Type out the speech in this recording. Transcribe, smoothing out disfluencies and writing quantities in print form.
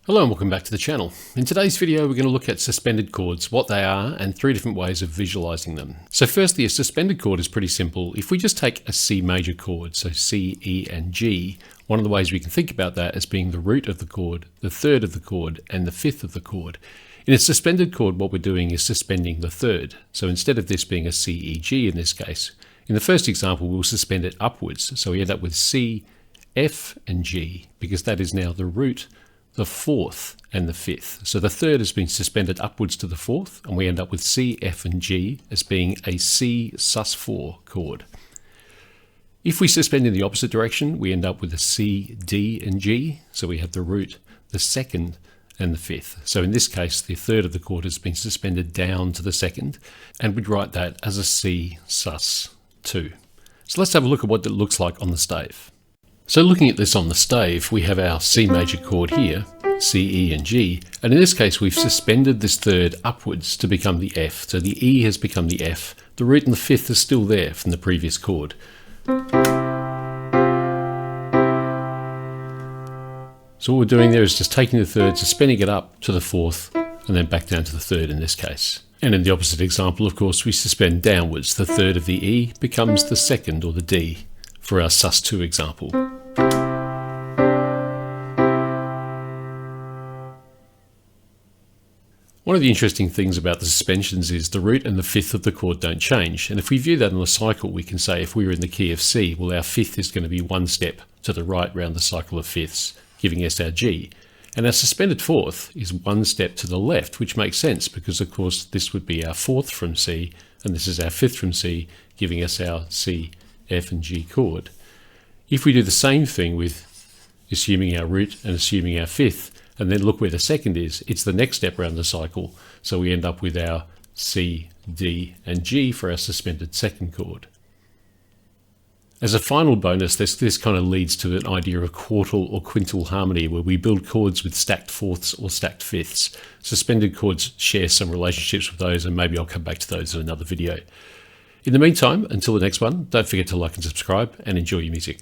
Hello and welcome back to the channel. In today's video we're going to look at suspended chords, what they are, and 3 different ways of visualizing them. So firstly, a suspended chord is pretty simple. If we just take a C major chord, so C, E and G, one of the ways we can think about that as being the root of the chord, the third of the chord, and the fifth of the chord. In a suspended chord, what we're doing is suspending the third. So instead of this being a C, E, G in this case, in the first example we'll suspend it upwards. So we end up with C, F and G, because that is now the root, the fourth and the fifth. So the third has been suspended upwards to the fourth, and we end up with C, F and G as being a C sus4 chord. If we suspend in the opposite direction, we end up with a C, D and G. So we have the root, the second and the fifth. So in this case, the third of the chord has been suspended down to the second, and we'd write that as a C sus2. So let's have a look at what it looks like on the stave. So looking at this on the stave, we have our C major chord here, C, E and G, and in this case we've suspended this third upwards to become the F. So the E has become the F, the root and the fifth is still there from the previous chord. So what we're doing there is just taking the third, suspending it up to the fourth, and then back down to the third in this case. And in the opposite example, of course, we suspend downwards. The third of the E becomes the second, or the D, for our sus2 example. One of the interesting things about the suspensions is the root and the fifth of the chord don't change. And if we view that on a cycle, we can say if we were in the key of C, well, our fifth is going to be one step to the right round the cycle of fifths, giving us our G. And our suspended fourth is one step to the left, which makes sense because, of course, this would be our fourth from C, and this is our fifth from C, giving us our C, F and G chord. If we do the same thing with assuming our root and assuming our fifth, and then look where the second is, it's the next step around the cycle. So we end up with our C, D and G for our suspended second chord. As a final bonus, this kind of leads to an idea of quartal or quintal harmony, where we build chords with stacked fourths or stacked fifths. Suspended chords share some relationships with those, and maybe I'll come back to those in another video. In the meantime, until the next one, don't forget to like and subscribe, and enjoy your music.